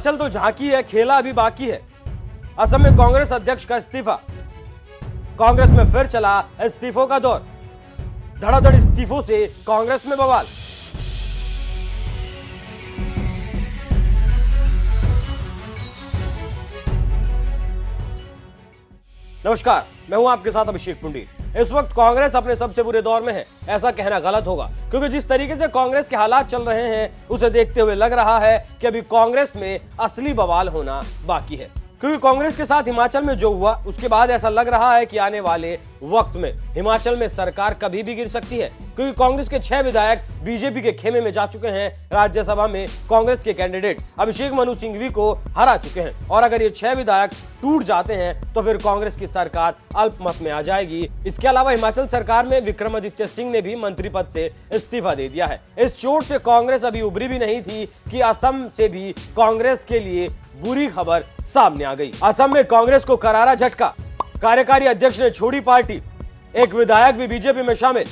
हिमाचल तो झांकी है, खेला अभी बाकी है। असम में कांग्रेस अध्यक्ष का इस्तीफा, कांग्रेस में फिर चला इस्तीफों का दौर। धड़ाधड़ इस्तीफों से कांग्रेस में बवाल। नमस्कार, मैं हूं आपके साथ अभिषेक पुंडीर। इस वक्त कांग्रेस अपने सबसे बुरे दौर में है, ऐसा कहना गलत होगा, क्योंकि जिस तरीके से कांग्रेस के हालात चल रहे हैं उसे देखते हुए लग रहा है कि अभी कांग्रेस में असली बवाल होना बाकी है। क्योंकि कांग्रेस के साथ हिमाचल में जो हुआ उसके बाद ऐसा लग रहा है कि आने वाले वक्त में हिमाचल में सरकार कभी भी गिर सकती है, क्योंकि कांग्रेस के 6 विधायक बीजेपी के खेमे में जा चुके हैं। राज्यसभा में कांग्रेस के कैंडिडेट अभिषेक मनु सिंघवी को हरा चुके हैं, और अगर ये 6 विधायक टूट जाते हैं तो फिर कांग्रेस की सरकार अल्पमत में आ जाएगी। इसके अलावा हिमाचल सरकार में विक्रमादित्य सिंह ने भी मंत्री पद से इस्तीफा दे दिया है। इस चोट से कांग्रेस अभी उभरी भी नहीं थी कि असम से भी कांग्रेस के लिए बुरी खबर सामने आ गई। असम में कांग्रेस को करारा झटका, कार्यकारी अध्यक्ष ने छोड़ी पार्टी, एक विधायक भी बीजेपी में शामिल।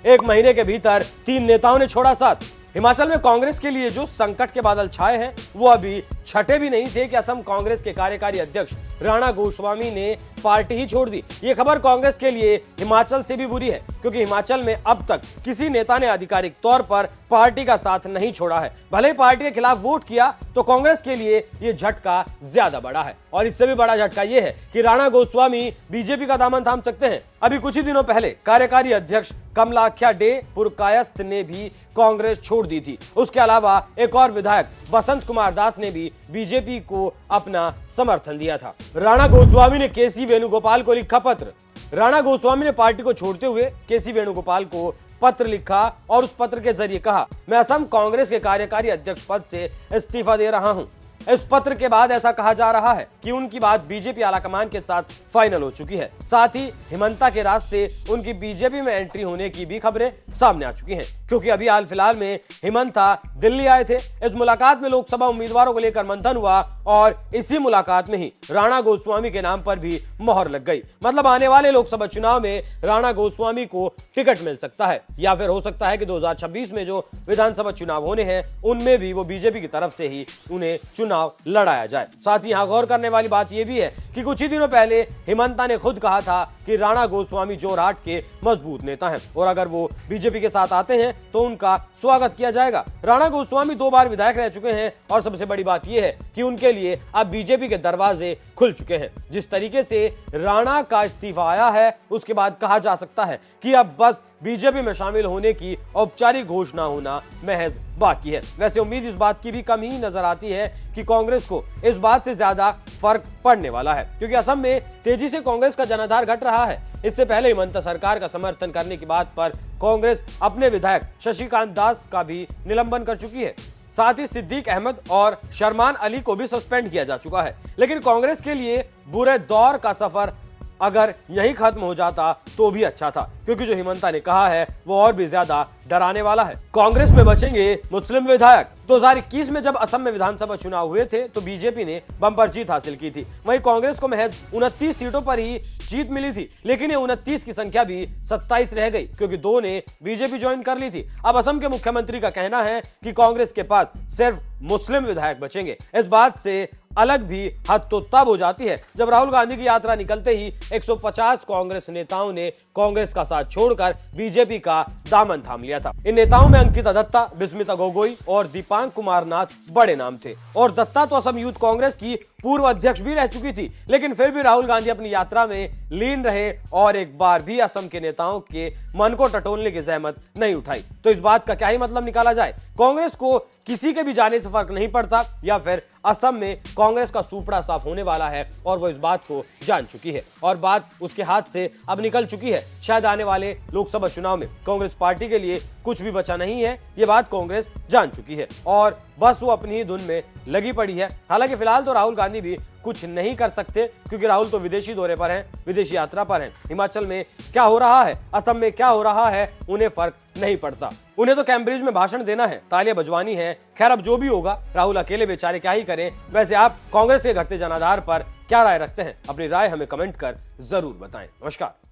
1 महीने के भीतर 3 नेताओं ने छोड़ा साथ। हिमाचल में कांग्रेस के लिए जो संकट के बादल छाए हैं वो अभी छठे भी नहीं थे कि असम कांग्रेस के कार्यकारी अध्यक्ष राणा गोस्वामी ने पार्टी ही छोड़ दी। ये खबर कांग्रेस के लिए हिमाचल से भी बुरी है, क्योंकि हिमाचल में अब तक किसी नेता ने आधिकारिक तौर पर पार्टी का साथ नहीं छोड़ा है। भले ही पार्टी के खिलाफ वोट किया तो कांग्रेस के लिए ये झटका ज्यादा बड़ा है। और इससे भी बड़ा झटका ये है कि राणा गोस्वामी बीजेपी का दामन थाम सकते हैं। अभी कुछ ही दिनों पहले कार्यकारी अध्यक्ष कमलाख्या डे पुरकायस्थ ने भी कांग्रेस छोड़ दी थी। उसके अलावा एक और विधायक बसंत कुमार दास ने भी बीजेपी को अपना समर्थन दिया था। राणा गोस्वामी ने केसी वेणुगोपाल को लिखा पत्र। राणा गोस्वामी ने पार्टी को छोड़ते हुए केसी वेणुगोपाल को पत्र लिखा और उस पत्र के जरिए कहा, मैं असम कांग्रेस के कार्यकारी अध्यक्ष पद से इस्तीफा दे रहा हूं। इस पत्र के बाद ऐसा कहा जा रहा है कि उनकी बात बीजेपी आलाकमान के साथ फाइनल हो चुकी है। साथ ही हिमंता के रास्ते उनकी बीजेपी में एंट्री होने की भी खबरें सामने आ चुकी हैं, क्योंकि अभी हाल फिलहाल में हिमंता दिल्ली आए थे। इस मुलाकात में लोकसभा उम्मीदवारों को लेकर मंथन हुआ और इसी मुलाकात में ही राणा गोस्वामी के नाम पर भी मोहर लग गई। मतलब आने वाले लोकसभा चुनाव में राणा गोस्वामी को टिकट मिल सकता है, या फिर हो सकता है कि 2026 में जो विधानसभा चुनाव होने हैं उनमें भी वो बीजेपी की तरफ से ही उन्हें चुनाव लड़ाया जाए। साथ ही यहां गौर करने वाली बात यह भी है कि कुछ ही दिनों पहले हिमंता ने खुद कहा था कि राणा गोस्वामी जोरहाट के मजबूत नेता हैं, और अगर वो बीजेपी के साथ आते हैं तो उनका स्वागत किया जाएगा। राणा गोस्वामी 2 बार विधायक रह चुके हैं, और सबसे बड़ी बात यह है कि उनके लिए अब बीजेपी के दरवाजे खुल चुके हैं। जिस तरीके से राणा का इस्तीफा आया है उसके बाद कहा जा सकता है कि अब बस बीजेपी में शामिल होने की औपचारिक घोषणा होना महज बाकी है। वैसे उम्मीद इस बात की भी कम ही नजर आती है कि कांग्रेस को इस बात से ज्यादा फर्क पड़ने वाला है, क्योंकि असम में तेजी से कांग्रेस का जनाधार घट रहा है। इससे पहले हिमंता सरकार का समर्थन करने की बात पर कांग्रेस अपने विधायक शशिकांत दास का भी निलंबन कर चुकी है। साथ ही सिद्दीक अहमद और शरमान अली को भी सस्पेंड किया जा चुका है। लेकिन कांग्रेस के लिए बुरे दौर का सफर अगर यही खत्म हो जाता तो भी अच्छा था, क्योंकि जो हिमंता ने कहा है वो और भी ज्यादा डराने वाला है। कांग्रेस में बचेंगे मुस्लिम विधायक। 2021 में जब असम में विधानसभा चुनाव हुए थे तो बीजेपी ने बम्पर जीत हासिल की थी। वहीं कांग्रेस को महज 29 सीटों पर ही जीत मिली थी, लेकिन ये 29 की संख्या भी 27 रह गई, क्योंकि 2 ने बीजेपी ज्वाइन कर ली थी। अब असम के मुख्यमंत्री का कहना है कि कांग्रेस के पास सिर्फ मुस्लिम विधायक बचेंगे। इस बात से अलग भी हद तो तब हो जाती है जब राहुल गांधी की यात्रा निकलते ही 150 कांग्रेस नेताओं ने कांग्रेस का साथ छोड़कर बीजेपी का दामन थाम लिया था। इन नेताओं में अंकिता दत्ता, बिस्मिता गोगोई और दीपांक कुमार नाथ बड़े नाम थे। और दत्ता तो असम यूथ कांग्रेस की पूर्व अध्यक्ष भी रह चुकी थी, लेकिन फिर भी राहुल गांधी अपनी यात्रा में लीन रहे और एक बार भी असम के नेताओं के मन को टटोलने की जहमत नहीं उठाई। तो इस बात का क्या ही मतलब निकाला जाए? कांग्रेस को किसी के भी जाने से फर्क नहीं पड़ता, या फिर असम में कांग्रेस का सूपड़ा साफ होने वाला है और वो इस बात को जान चुकी है, और बात उसके हाथ से अब निकल चुकी है। शायद आने वाले लोकसभा चुनाव में कांग्रेस पार्टी के लिए कुछ भी बचा नहीं है, ये बात कांग्रेस जान चुकी है, और बस वो अपनी ही धुन में लगी पड़ी है। हालांकि फिलहाल तो राहुल गांधी भी कुछ नहीं कर सकते, क्योंकि राहुल तो विदेशी दौरे पर हैं, विदेशी यात्रा पर हैं। हिमाचल में क्या हो रहा है, असम में क्या हो रहा है, उन्हें फर्क नहीं पड़ता। उन्हें तो कैम्ब्रिज में भाषण देना है, तालियां बजवानी है। खैर, अब जो भी होगा, राहुल अकेले बेचारे क्या ही करें। वैसे आप कांग्रेस के घटते जनाधार पर क्या राय रखते हैं? अपनी राय हमें कमेंट कर जरूर बताएं। नमस्कार।